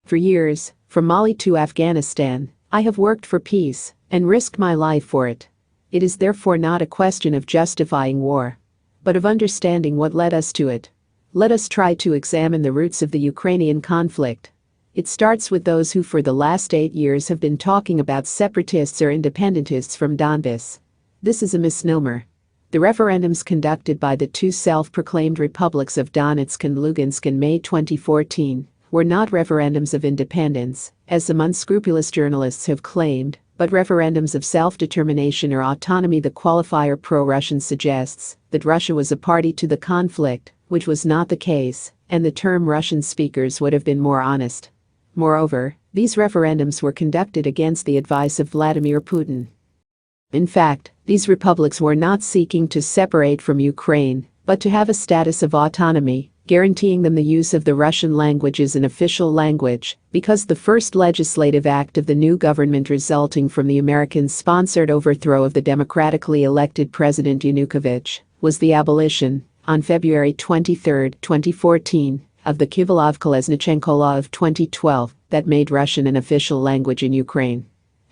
For years, from Mali to Afghanistan, I have worked for peace and risked my life for it. It is therefore not a question of justifying war, but of understanding what led us to it. Let us try to examine the roots of the Ukrainian conflict. It starts with those who for the last 8 years have been talking about separatists or independentists from Donbas. This is a misnomer. The referendums conducted by the two self-proclaimed republics of Donetsk and Lugansk in May 2014 were not referendums of independence, as some unscrupulous journalists have claimed, but referendums of self-determination or autonomy. The qualifier pro-Russian suggests that Russia was a party to the conflict, which was not the case, and the term Russian speakers would have been more honest. Moreover, these referendums were conducted against the advice of Vladimir Putin. In fact, these republics were not seeking to separate from Ukraine, but to have a status of autonomy, guaranteeing them the use of the Russian language as an official language, because the first legislative act of the new government resulting from the American-sponsored overthrow of the democratically elected President Yanukovych was the abolition, on February 23, 2014, of the Kivalov-Kolesnichenko Law of 2012 that made Russian an official language in Ukraine.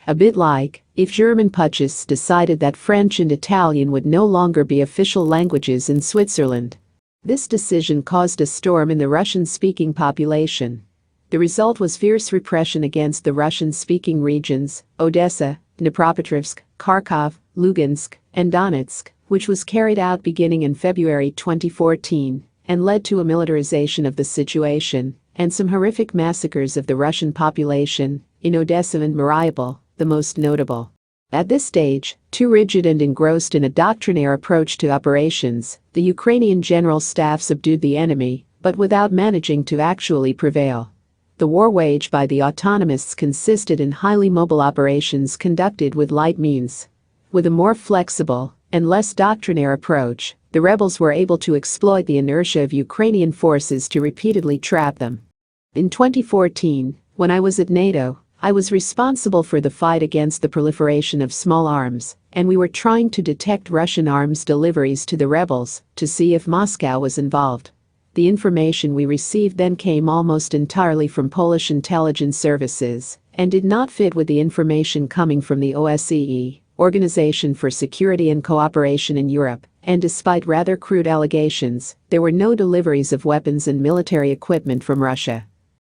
A bit like if German putschists decided that French and Italian would no longer be official languages in Switzerland. This decision caused a storm in the Russian-speaking population. The result was fierce repression against the Russian-speaking regions, Odessa, Dnipropetrovsk, Kharkov, Lugansk, and Donetsk, which was carried out beginning in February 2014 and led to a militarization of the situation and some horrific massacres of the Russian population, in Odessa and Mariupol, the most notable. At this stage, too rigid and engrossed in a doctrinaire approach to operations, the Ukrainian General Staff subdued the enemy, but without managing to actually prevail. The war waged by the autonomists consisted in highly mobile operations conducted with light means. With a more flexible and less doctrinaire approach, the rebels were able to exploit the inertia of Ukrainian forces to repeatedly trap them. In 2014, when I was at NATO, I was responsible for the fight against the proliferation of small arms, and we were trying to detect Russian arms deliveries to the rebels to see if Moscow was involved. The information we received then came almost entirely from Polish intelligence services and did not fit with the information coming from the OSCE, Organization for Security and Cooperation in Europe, and despite rather crude allegations, there were no deliveries of weapons and military equipment from Russia.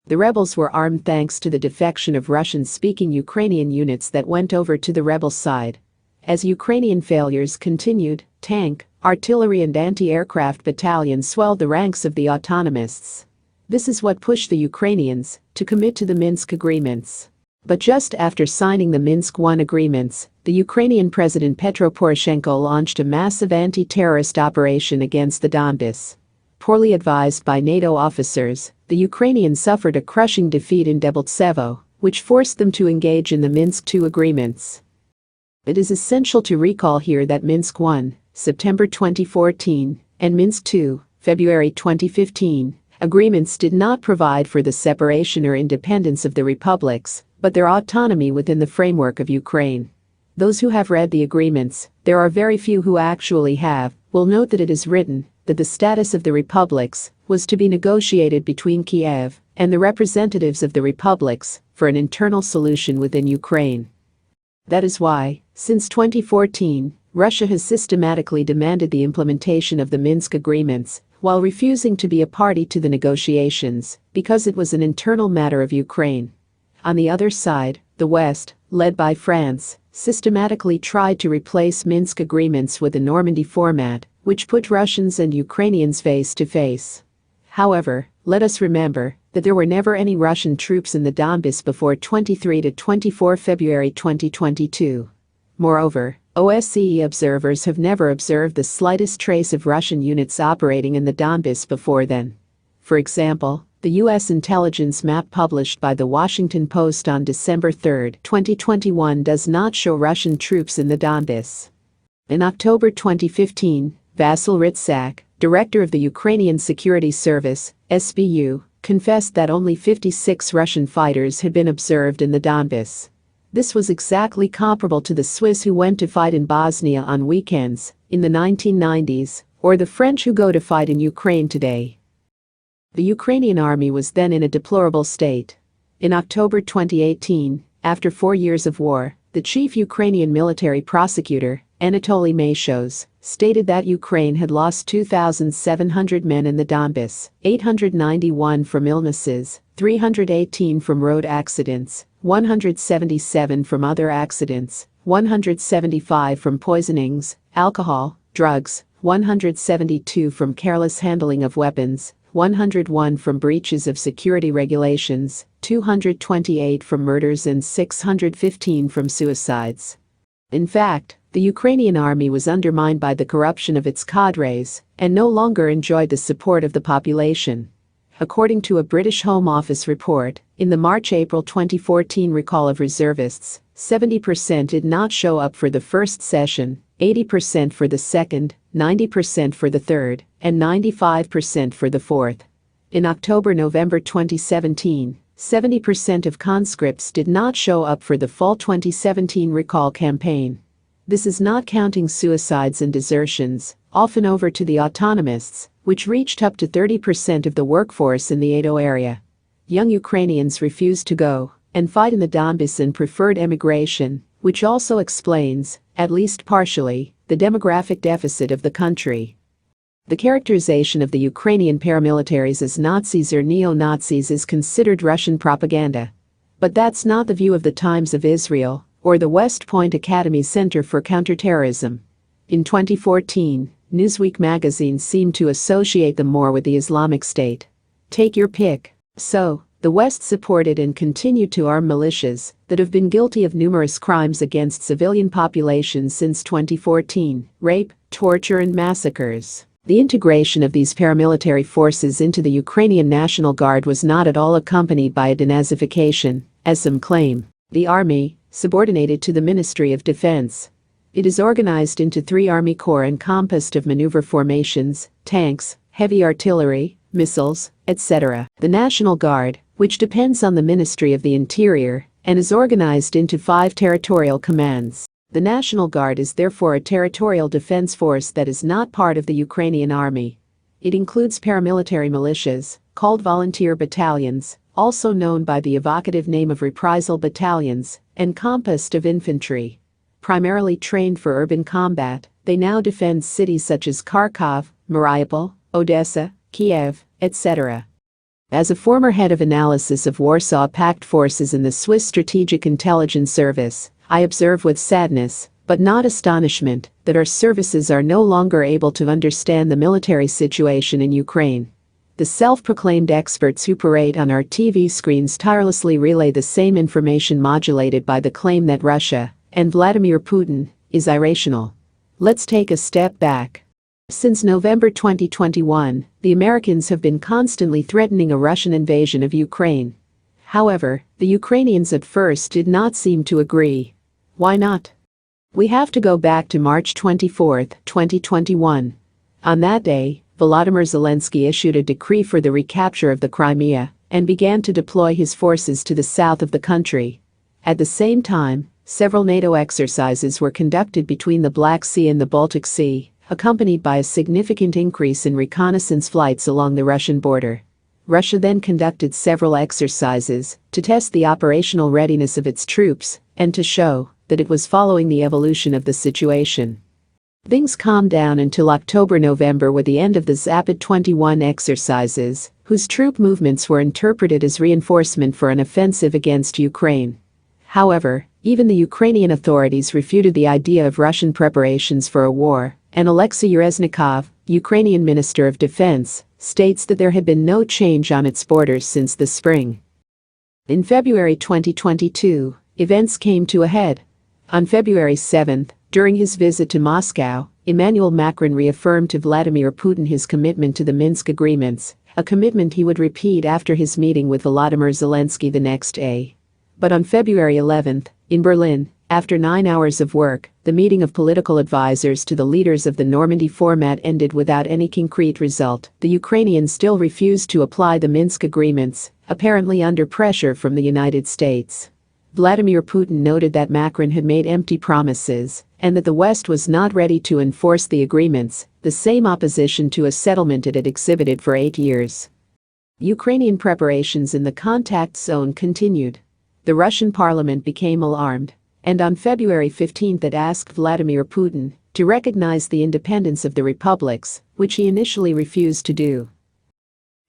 The rebels were armed thanks to the defection of Russian-speaking Ukrainian units that went over to the rebel side. As Ukrainian failures continued, tank, artillery and anti-aircraft battalions swelled the ranks of the autonomists. This is what pushed the Ukrainians to commit to the Minsk agreements. But just after signing the Minsk I agreements, the Ukrainian President Petro Poroshenko launched a massive anti-terrorist operation against the Donbas. Poorly advised by NATO officers, the Ukrainians suffered a crushing defeat in Debaltsevo, which forced them to engage in the Minsk II agreements. It is essential to recall here that Minsk I, September 2014, and Minsk II, February 2015, agreements did not provide for the separation or independence of the republics, but their autonomy within the framework of Ukraine. Those who have read the agreements, there are very few who actually have, will note that it is written that the status of the republics was to be negotiated between Kiev and the representatives of the republics for an internal solution within Ukraine. That is why, since 2014, Russia has systematically demanded the implementation of the Minsk agreements while refusing to be a party to the negotiations because it was an internal matter of Ukraine. On the other side, the West, led by France, systematically tried to replace Minsk agreements with the Normandy format, which put Russians and Ukrainians face to face. However, let us remember that there were never any Russian troops in the Donbas before 23 to 24 February 2022. Moreover, OSCE observers have never observed the slightest trace of Russian units operating in the Donbas before then. For example, the U.S. intelligence map published by The Washington Post on December 3, 2021 does not show Russian troops in the Donbas. In October 2015, Vasyl Ritsak, director of the Ukrainian Security Service, SBU, confessed that only 56 Russian fighters had been observed in the Donbas. This was exactly comparable to the Swiss who went to fight in Bosnia on weekends in the 1990s, or the French who go to fight in Ukraine today. The Ukrainian army was then in a deplorable state. In October 2018, after 4 years of war, the chief Ukrainian military prosecutor, Anatoly Mashos, stated that Ukraine had lost 2,700 men in the Donbas, 891 from illnesses, 318 from road accidents, 177 from other accidents, 175 from poisonings, alcohol, drugs, 172 from careless handling of weapons, 101 from breaches of security regulations, 228 from murders and 615 from suicides. In fact, the Ukrainian army was undermined by the corruption of its cadres and no longer enjoyed the support of the population. According to a British Home Office report, in the March-April 2014 recall of reservists, 70% did not show up for the first session, 80% for the second, 90% for the third, and 95% for the fourth. In October-November 2017, 70% of conscripts did not show up for the fall 2017 recall campaign. This is not counting suicides and desertions, often over to the autonomists, which reached up to 30% of the workforce in the Ado area. Young Ukrainians refused to go and fight in the Donbas and preferred emigration, which also explains, at least partially, the demographic deficit of the country. The characterization of the Ukrainian paramilitaries as Nazis or neo-Nazis is considered Russian propaganda. But that's not the view of the Times of Israel or the West Point Academy Center for Counterterrorism. In 2014, Newsweek magazine seemed to associate them more with the Islamic State. Take your pick. So, the West supported and continued to arm militias that have been guilty of numerous crimes against civilian populations since 2014, rape, torture and massacres. The integration of these paramilitary forces into the Ukrainian National Guard was not at all accompanied by a denazification, as some claim. The army, subordinated to the Ministry of Defense. It is organized into 3 army corps encompassed of maneuver formations, tanks, heavy artillery, missiles, etc. The National Guard, which depends on the Ministry of the Interior and is organized into 5 territorial commands. The National Guard is therefore a territorial defense force that is not part of the Ukrainian army. It includes paramilitary militias, called volunteer battalions, also known by the evocative name of reprisal battalions, encompassed of infantry. Primarily trained for urban combat, they now defend cities such as Kharkov, Mariupol, Odessa, Kiev, etc. As a former head of analysis of Warsaw Pact forces in the Swiss Strategic Intelligence Service, I observe with sadness, but not astonishment, that our services are no longer able to understand the military situation in Ukraine. The self-proclaimed experts who parade on our TV screens tirelessly relay the same information modulated by the claim that Russia, and Vladimir Putin, is irrational. Let's take a step back. Since November 2021, the Americans have been constantly threatening a Russian invasion of Ukraine. However, the Ukrainians at first did not seem to agree. Why not? We have to go back to March 24, 2021. On that day, Volodymyr Zelensky issued a decree for the recapture of the Crimea and began to deploy his forces to the south of the country. At the same time, several NATO exercises were conducted between the Black Sea and the Baltic Sea, accompanied by a significant increase in reconnaissance flights along the Russian border. Russia then conducted several exercises to test the operational readiness of its troops and to show that it was following the evolution of the situation. Things calmed down until October-November with the end of the Zapad 21 exercises, whose troop movements were interpreted as reinforcement for an offensive against Ukraine. However, even the Ukrainian authorities refuted the idea of Russian preparations for a war, and Alexei Reznikov, Ukrainian Minister of Defense, states that there had been no change on its borders since the spring. In February 2022, events came to a head. On February 7, during his visit to Moscow, Emmanuel Macron reaffirmed to Vladimir Putin his commitment to the Minsk agreements, a commitment he would repeat after his meeting with Volodymyr Zelensky the next day. But on February 11, in Berlin, after 9 hours of work, the meeting of political advisors to the leaders of the Normandy format ended without any concrete result. The Ukrainians still refused to apply the Minsk agreements, apparently under pressure from the United States. Vladimir Putin noted that Macron had made empty promises and that the West was not ready to enforce the agreements, the same opposition to a settlement it had exhibited for 8 years. Ukrainian preparations in the contact zone continued. The Russian parliament became alarmed, and on February 15 it asked Vladimir Putin to recognize the independence of the republics, which he initially refused to do.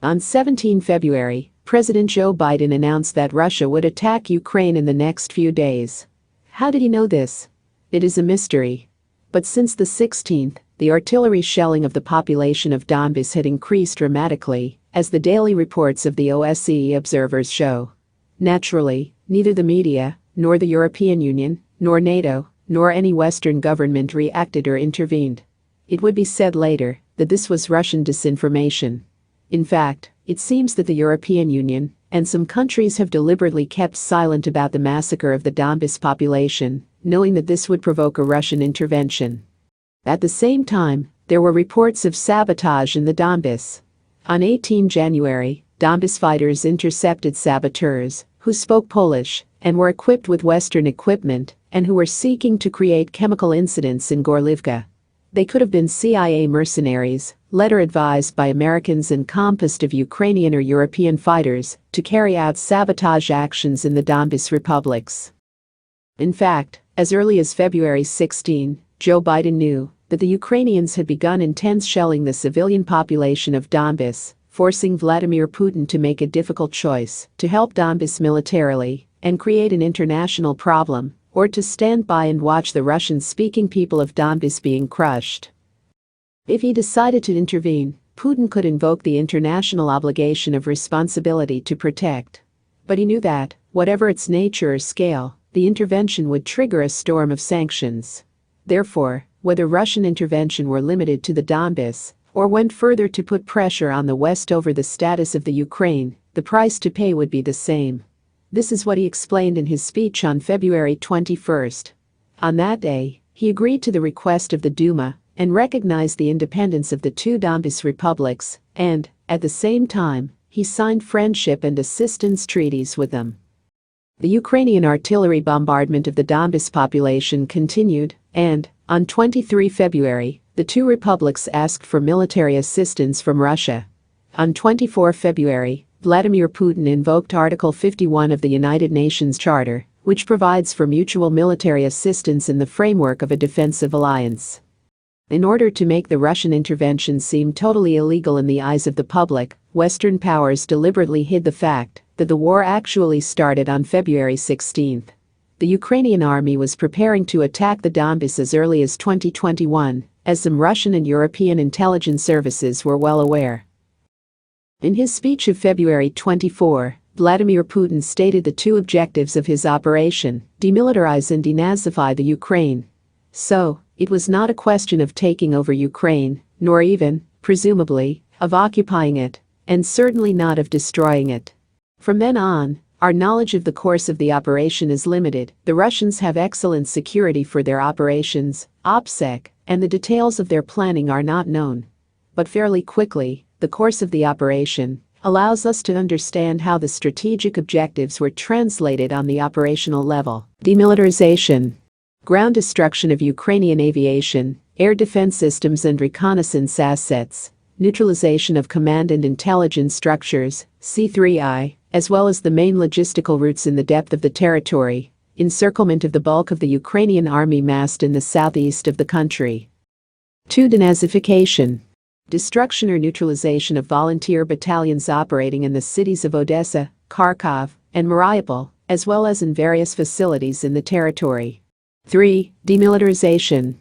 On 17 February, President Joe Biden announced that Russia would attack Ukraine in the next few days. How did he know this? It is a mystery. But since the 16th, the artillery shelling of the population of Donbas had increased dramatically, as the daily reports of the OSCE observers show. Naturally, neither the media, nor the European Union, nor NATO, nor any Western government reacted or intervened. It would be said later that this was Russian disinformation. In fact, it seems that the European Union and some countries have deliberately kept silent about the massacre of the Donbas population, knowing that this would provoke a Russian intervention. At the same time, there were reports of sabotage in the Donbas. On 18 January, Donbas fighters intercepted saboteurs who spoke Polish and were equipped with Western equipment and who were seeking to create chemical incidents in Gorlivka. They could have been CIA mercenaries, led or advised by Americans and composed of Ukrainian or European fighters to carry out sabotage actions in the Donbas republics. In fact, as early as February 16, Joe Biden knew that the Ukrainians had begun intense shelling the civilian population of Donbas, forcing Vladimir Putin to make a difficult choice to help Donbas militarily and create an international problem, or to stand by and watch the Russian-speaking people of Donbas being crushed. If he decided to intervene, Putin could invoke the international obligation of responsibility to protect. But he knew that, whatever its nature or scale, the intervention would trigger a storm of sanctions. Therefore, whether Russian intervention were limited to the Donbas or went further to put pressure on the West over the status of the Ukraine, the price to pay would be the same. This is what he explained in his speech on February 21. On that day, he agreed to the request of the Duma and recognized the independence of the two Donbas republics, and, at the same time, he signed friendship and assistance treaties with them. The Ukrainian artillery bombardment of the Donbas population continued, and, on 23 February, the two republics asked for military assistance from Russia. On 24 February, Vladimir Putin invoked Article 51 of the United Nations Charter, which provides for mutual military assistance in the framework of a defensive alliance. In order to make the Russian intervention seem totally illegal in the eyes of the public, Western powers deliberately hid the fact that the war actually started on February 16. The Ukrainian army was preparing to attack the Donbas as early as 2021, as some Russian and European intelligence services were well aware. In his speech of February 24, Vladimir Putin stated the two objectives of his operation: demilitarize and denazify the Ukraine. So, it was not a question of taking over Ukraine, nor even, presumably, of occupying it, and certainly not of destroying it. From then on, our knowledge of the course of the operation is limited. The Russians have excellent security for their operations, OPSEC, and the details of their planning are not known. But fairly quickly, the course of the operation allows us to understand how the strategic objectives were translated on the operational level. Demilitarization, ground destruction of Ukrainian aviation, air defense systems and reconnaissance assets, neutralization of command and intelligence structures, C3I, as well as the main logistical routes in the depth of the territory, encirclement of the bulk of the Ukrainian army massed in the southeast of the country. 2. Denazification, destruction or neutralization of volunteer battalions operating in the cities of Odessa, Kharkov, and Mariupol, as well as in various facilities in the territory. 3. Demilitarization.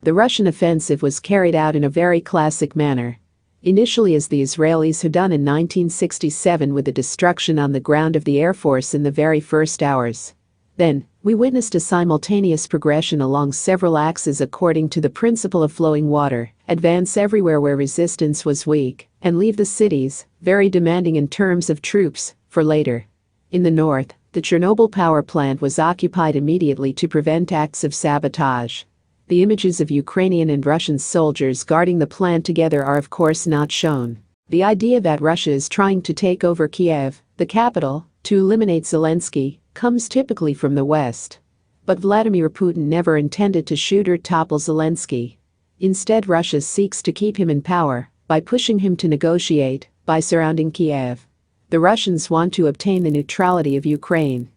The Russian offensive was carried out in a very classic manner. Initially, as the Israelis had done in 1967 with the destruction on the ground of the Air Force in the very first hours. Then, we witnessed a simultaneous progression along several axes according to the principle of flowing water: advance everywhere where resistance was weak, and leave the cities, very demanding in terms of troops, for later. In the north, the Chernobyl power plant was occupied immediately to prevent acts of sabotage. The images of Ukrainian and Russian soldiers guarding the plant together are of course not shown. The idea that Russia is trying to take over Kiev, the capital, to eliminate Zelensky, comes typically from the West. But Vladimir Putin never intended to shoot or topple Zelensky. Instead, Russia seeks to keep him in power by pushing him to negotiate, by surrounding Kiev. The Russians want to obtain the neutrality of Ukraine.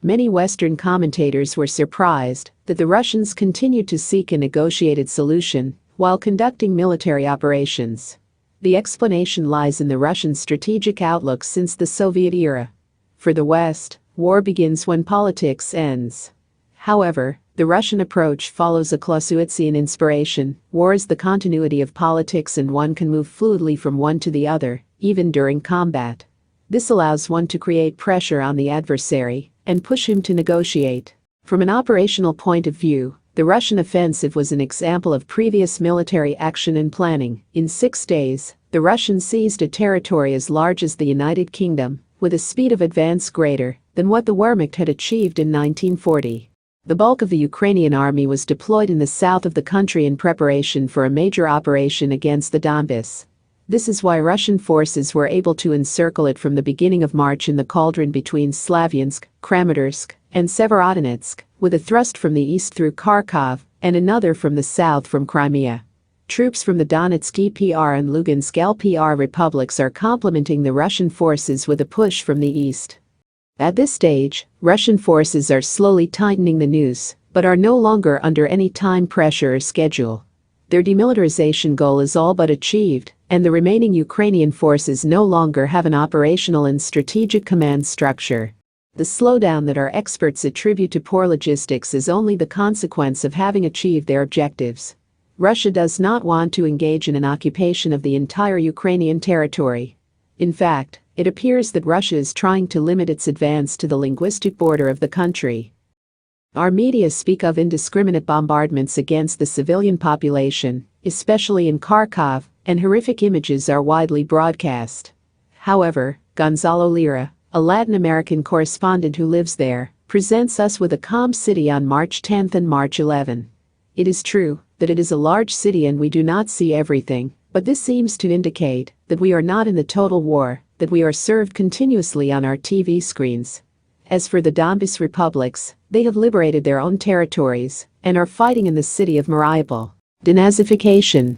Many Western commentators were surprised that the Russians continued to seek a negotiated solution while conducting military operations. The explanation lies in the Russian strategic outlook since the Soviet era. For the West, war begins when politics ends. However, the Russian approach follows a Clausewitzian inspiration. War is the continuity of politics and one can move fluidly from one to the other, even during combat. This allows one to create pressure on the adversary and push him to negotiate. From an operational point of view, the Russian offensive was an example of previous military action and planning. In 6 days, the Russians seized a territory as large as the United Kingdom, with a speed of advance greater than what the Wehrmacht had achieved in 1940. The bulk of the Ukrainian army was deployed in the south of the country in preparation for a major operation against the Donbas. This is why Russian forces were able to encircle it from the beginning of March in the cauldron between Slavyansk, Kramatorsk, and Severodonetsk, with a thrust from the east through Kharkov and another from the south from Crimea. Troops from the Donetsk EPR and Lugansk LPR republics are complementing the Russian forces with a push from the east. At this stage, Russian forces are slowly tightening the noose, but are no longer under any time pressure or schedule. Their demilitarization goal is all but achieved, and the remaining Ukrainian forces no longer have an operational and strategic command structure. The slowdown that our experts attribute to poor logistics is only the consequence of having achieved their objectives. Russia does not want to engage in an occupation of the entire Ukrainian territory. In fact, it appears that Russia is trying to limit its advance to the linguistic border of the country. Our media speak of indiscriminate bombardments against the civilian population, especially in Kharkov, and horrific images are widely broadcast. However, Gonzalo Lira, a Latin American correspondent who lives there, presents us with a calm city on March 10 and March 11. It is true that it is a large city and we do not see everything, but this seems to indicate that we are not in the total war, that we are served continuously on our TV screens. As for the Donbas republics, they have liberated their own territories and are fighting in the city of Mariupol. Denazification.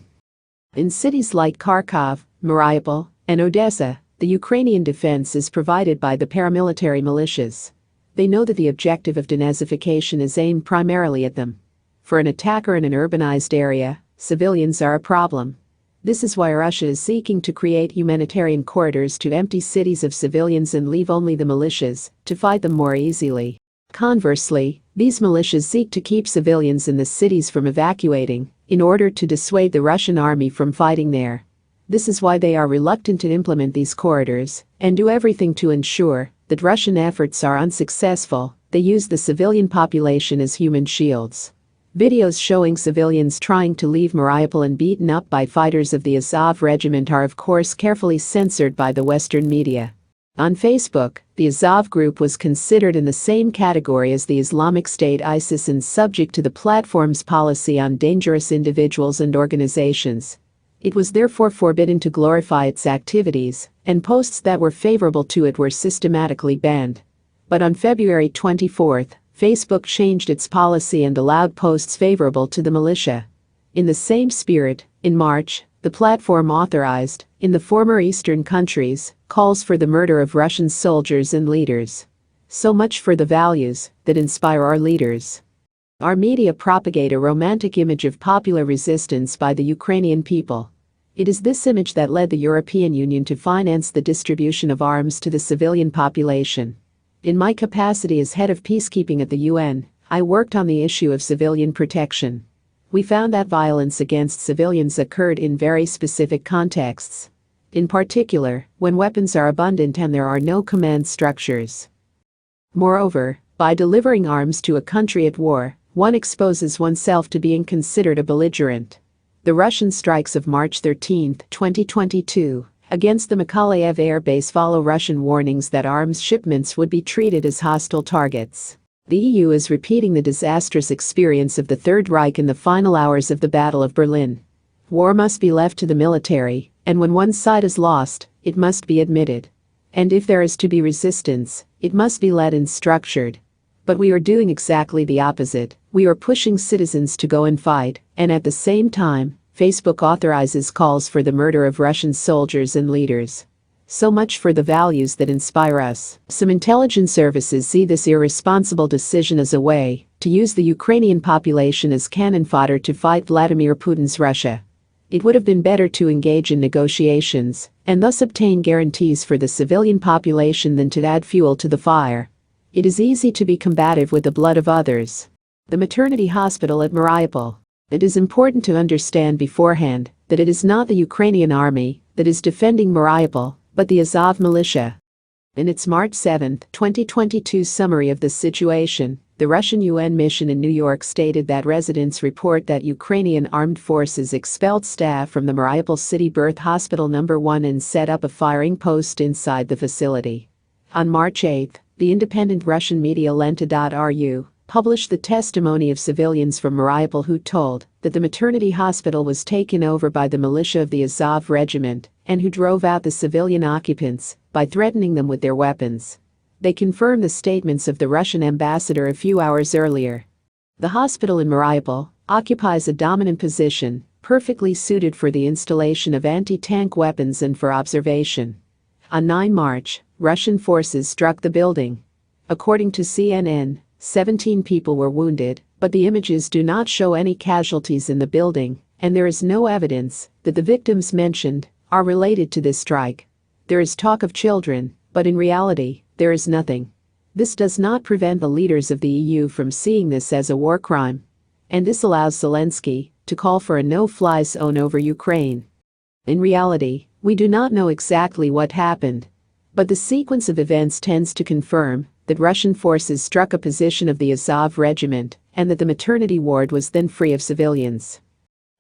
In cities like Kharkov, Mariupol, and Odessa, the Ukrainian defense is provided by the paramilitary militias. They know that the objective of denazification is aimed primarily at them. For an attacker in an urbanized area, civilians are a problem. This is why Russia is seeking to create humanitarian corridors to empty cities of civilians and leave only the militias to fight them more easily. Conversely, these militias seek to keep civilians in the cities from evacuating in order to dissuade the Russian army from fighting there. This is why they are reluctant to implement these corridors and do everything to ensure that Russian efforts are unsuccessful. They use the civilian population as human shields. Videos showing civilians trying to leave Mariupol and beaten up by fighters of the Azov regiment are of course carefully censored by the Western media. On Facebook, the Azov group was considered in the same category as the Islamic State ISIS and subject to the platform's policy on dangerous individuals and organizations. It was therefore forbidden to glorify its activities, and posts that were favorable to it were systematically banned. But on February 24, Facebook changed its policy and allowed posts favorable to the militia. In the same spirit, in March, the platform authorized, in the former eastern countries, calls for the murder of Russian soldiers and leaders. So much for the values that inspire our leaders. Our media propagate a romantic image of popular resistance by the Ukrainian people. It is this image that led the European Union to finance the distribution of arms to the civilian population. In my capacity as head of peacekeeping at the UN, I worked on the issue of civilian protection. We found that violence against civilians occurred in very specific contexts. In particular, when weapons are abundant and there are no command structures. Moreover, by delivering arms to a country at war, one exposes oneself to being considered a belligerent. The Russian strikes of March 13, 2022, against the Mykolaiv air base follow Russian warnings that arms shipments would be treated as hostile targets. The EU is repeating the disastrous experience of the Third Reich in the final hours of the Battle of Berlin. War must be left to the military, and when one side is lost, it must be admitted. And if there is to be resistance, it must be led and structured. But we are doing exactly the opposite. We are pushing citizens to go and fight, and at the same time, Facebook authorizes calls for the murder of Russian soldiers and leaders. So much for the values that inspire us. Some intelligence services see this irresponsible decision as a way to use the Ukrainian population as cannon fodder to fight Vladimir Putin's Russia. It would have been better to engage in negotiations and thus obtain guarantees for the civilian population than to add fuel to the fire. It is easy to be combative with the blood of others. The maternity hospital at Mariupol. It is important to understand beforehand that it is not the Ukrainian army that is defending Mariupol, but the Azov militia. In its March 7, 2022 summary of the situation, the Russian UN mission in New York stated that residents report that Ukrainian armed forces expelled staff from the Mariupol City Birth Hospital No. 1 and set up a firing post inside the facility. On March 8, the independent Russian media Lenta.ru published the testimony of civilians from Mariupol who told that the maternity hospital was taken over by the militia of the Azov regiment and who drove out the civilian occupants by threatening them with their weapons. They confirmed the statements of the Russian ambassador a few hours earlier. The hospital in Mariupol occupies a dominant position, perfectly suited for the installation of anti-tank weapons and for observation. On 9 March, Russian forces struck the building. According to CNN, 17 people were wounded, but the images do not show any casualties in the building, and there is no evidence that the victims mentioned are related to this strike. There is talk of children, but in reality, there is nothing. This does not prevent the leaders of the EU from seeing this as a war crime. And this allows Zelensky to call for a no-fly zone over Ukraine. In reality, we do not know exactly what happened, but the sequence of events tends to confirm that Russian forces struck a position of the Azov regiment and that the maternity ward was then free of civilians.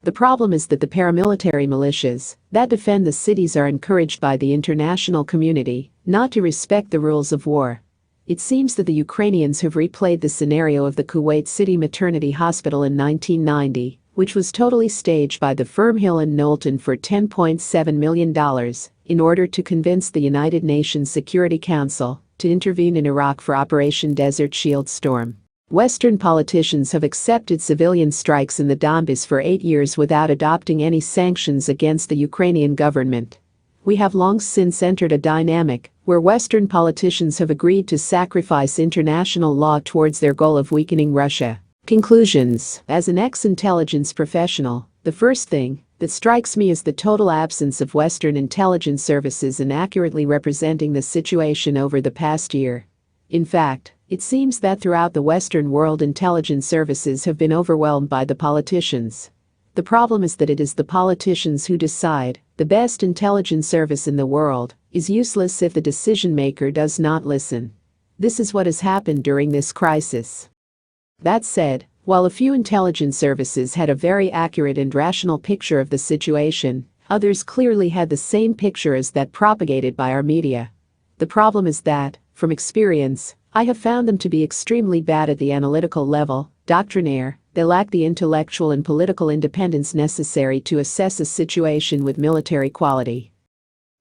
The problem is that the paramilitary militias that defend the cities are encouraged by the international community not to respect the rules of war. It seems that the Ukrainians have replayed the scenario of the Kuwait City Maternity Hospital in 1990, which was totally staged by the firm Hill and Knowlton for $10.7 million in order to convince the United Nations Security Council to intervene in Iraq for Operation Desert Shield Storm. Western politicians have accepted civilian strikes in the Donbas for 8 years without adopting any sanctions against the Ukrainian government. We have long since entered a dynamic where Western politicians have agreed to sacrifice international law towards their goal of weakening Russia. Conclusions. As an ex-intelligence professional, the first thing that strikes me is the total absence of Western intelligence services in accurately representing the situation over the past year. In fact, it seems that throughout the Western world intelligence services have been overwhelmed by the politicians. The problem is that it is the politicians who decide the best intelligence service in the world is useless if the decision maker does not listen. This is what has happened during this crisis. That said, while a few intelligence services had a very accurate and rational picture of the situation, others clearly had the same picture as that propagated by our media. The problem is that, from experience, I have found them to be extremely bad at the analytical level, doctrinaire. They lack the intellectual and political independence necessary to assess a situation with military quality.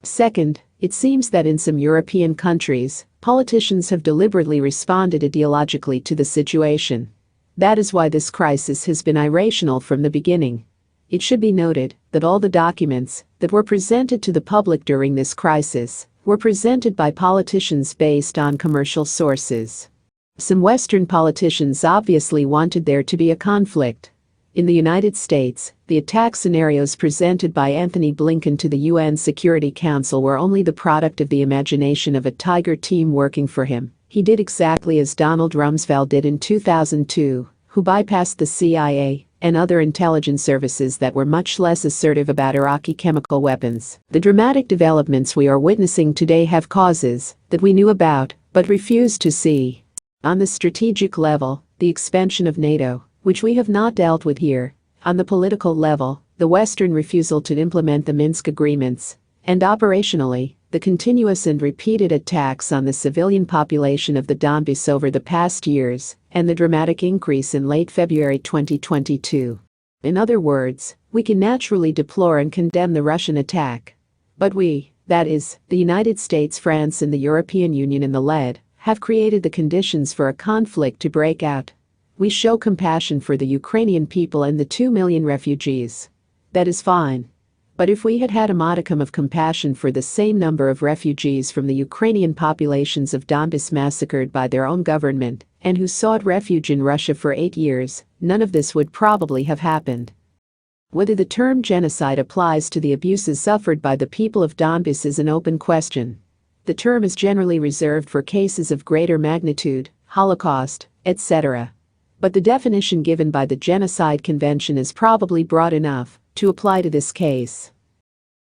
Second, it seems that in some European countries, politicians have deliberately responded ideologically to the situation. That is why this crisis has been irrational from the beginning. It should be noted that all the documents that were presented to the public during this crisis were presented by politicians based on commercial sources. Some Western politicians obviously wanted there to be a conflict. In the United States, the attack scenarios presented by Anthony Blinken to the UN Security Council were only the product of the imagination of a tiger team working for him. He did exactly as Donald Rumsfeld did in 2002, who bypassed the CIA and other intelligence services that were much less assertive about Iraqi chemical weapons. The dramatic developments we are witnessing today have causes that we knew about but refused to see. On the strategic level, the expansion of NATO, which we have not dealt with here. On the political level, the Western refusal to implement the Minsk agreements. And operationally, the continuous and repeated attacks on the civilian population of the Donbas over the past years, and the dramatic increase in late February 2022. In other words, we can naturally deplore and condemn the Russian attack. But we, that is, the United States, France and the European Union and the lead, have created the conditions for a conflict to break out. We show compassion for the Ukrainian people and the 2 million refugees. That is fine. But if we had had a modicum of compassion for the same number of refugees from the Ukrainian populations of Donbas massacred by their own government and who sought refuge in Russia for 8 years, none of this would probably have happened. Whether the term genocide applies to the abuses suffered by the people of Donbas is an open question. The term is generally reserved for cases of greater magnitude, Holocaust, etc. But the definition given by the Genocide Convention is probably broad enough to apply to this case.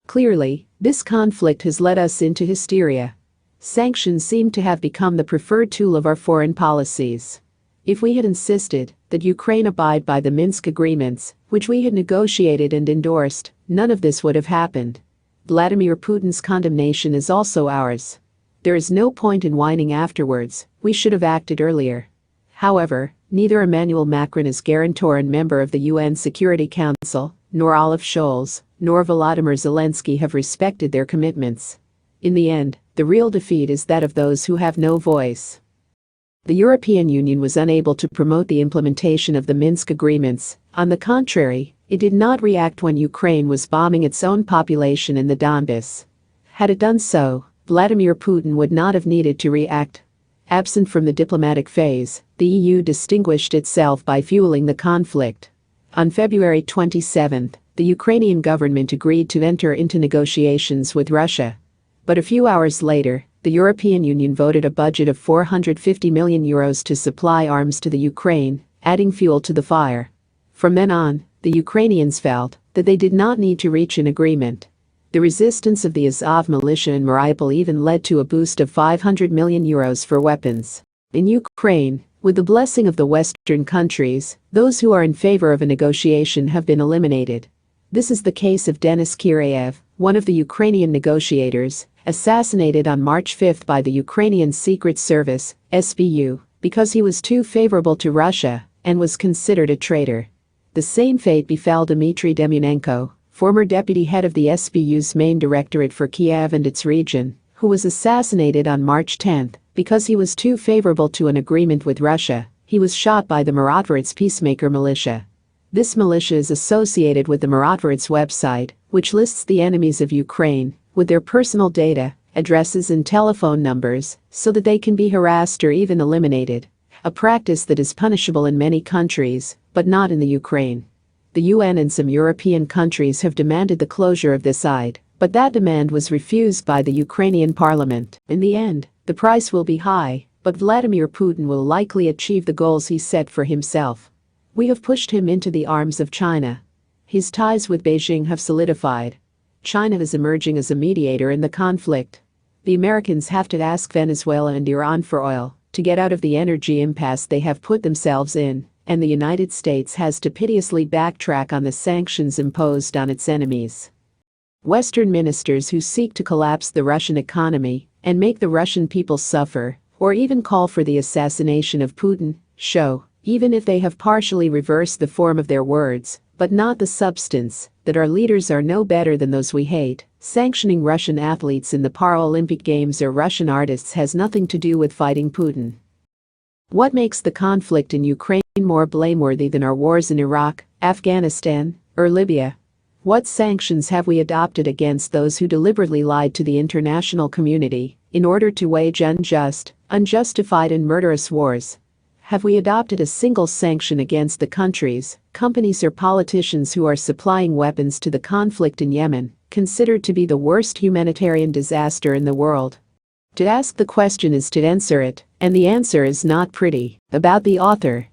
Clearly, this conflict has led us into hysteria. Sanctions seem to have become the preferred tool of our foreign policies. If we had insisted that Ukraine abide by the Minsk agreements, which we had negotiated and endorsed, none of this would have happened. Vladimir Putin's condemnation is also ours. There is no point in whining afterwards, we should have acted earlier. However, neither Emmanuel Macron as guarantor and member of the UN Security Council, nor Olaf Scholz, nor Volodymyr Zelensky have respected their commitments. In the end, the real defeat is that of those who have no voice. The European Union was unable to promote the implementation of the Minsk agreements. On the contrary, it did not react when Ukraine was bombing its own population in the Donbas. Had it done so, Vladimir Putin would not have needed to react. Absent from the diplomatic phase, the EU distinguished itself by fueling the conflict. On February 27, the Ukrainian government agreed to enter into negotiations with Russia. But a few hours later, the European Union voted a budget of €450 million to supply arms to the Ukraine, adding fuel to the fire. From then on, the Ukrainians felt that they did not need to reach an agreement. The resistance of the Azov militia in Mariupol even led to a boost of €500 million for weapons. In Ukraine, with the blessing of the Western countries, those who are in favor of a negotiation have been eliminated. This is the case of Denis Kirayev, one of the Ukrainian negotiators, assassinated on March 5 by the Ukrainian Secret Service, SBU, because he was too favorable to Russia and was considered a traitor. The same fate befell Dmitry Demunenko, former deputy head of the SBU's main directorate for Kiev and its region, who was assassinated on March 10 because he was too favorable to an agreement with Russia. He was shot by the Maratvets Peacemaker militia. This militia is associated with the Maratvets website, which lists the enemies of Ukraine with their personal data, addresses and telephone numbers, so that they can be harassed or even eliminated, a practice that is punishable in many countries, but not in the Ukraine. The UN and some European countries have demanded the closure of this site, but that demand was refused by the Ukrainian parliament. In the end, the price will be high, but Vladimir Putin will likely achieve the goals he set for himself. We have pushed him into the arms of China. His ties with Beijing have solidified. China is emerging as a mediator in the conflict. The Americans have to ask Venezuela and Iran for oil to get out of the energy impasse they have put themselves in, and the United States has to piteously backtrack on the sanctions imposed on its enemies. Western ministers who seek to collapse the Russian economy and make the Russian people suffer, or even call for the assassination of Putin, show, even if they have partially reversed the form of their words, but not the substance, that our leaders are no better than those we hate. Sanctioning Russian athletes in the Paralympic Games or Russian artists has nothing to do with fighting Putin. What makes the conflict in Ukraine more blameworthy than our wars in Iraq, Afghanistan, or Libya? What sanctions have we adopted against those who deliberately lied to the international community in order to wage unjust, unjustified and murderous wars? Have we adopted a single sanction against the countries, companies or politicians who are supplying weapons to the conflict in Yemen, considered to be the worst humanitarian disaster in the world? To ask the question is to answer it, and the answer is not pretty. About the author.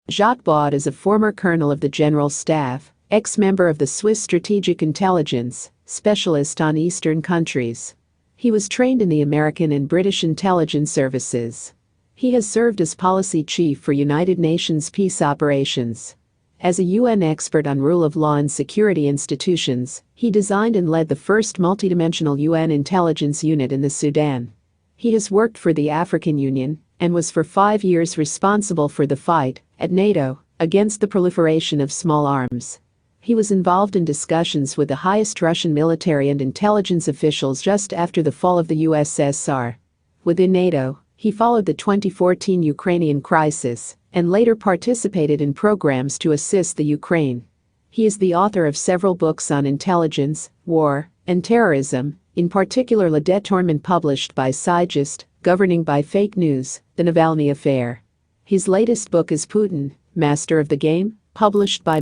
Jacques Baud is a former colonel of the General Staff, ex-member of the Swiss Strategic Intelligence, specialist on Eastern countries. He was trained in the American and British intelligence services. He has served as policy chief for United Nations peace operations. As a UN expert on rule of law and security institutions, he designed and led the first multidimensional UN intelligence unit in the Sudan. He has worked for the African Union and was for 5 years responsible for the fight, at NATO, against the proliferation of small arms. He was involved in discussions with the highest Russian military and intelligence officials just after the fall of the USSR. Within NATO, he followed the 2014 Ukrainian crisis and later participated in programs to assist the Ukraine. He is the author of several books on intelligence, war, and terrorism, in particular Le Détournement published by Sigist, Governing by Fake News, The Navalny Affair. His latest book is Putin, Master of the Game, published by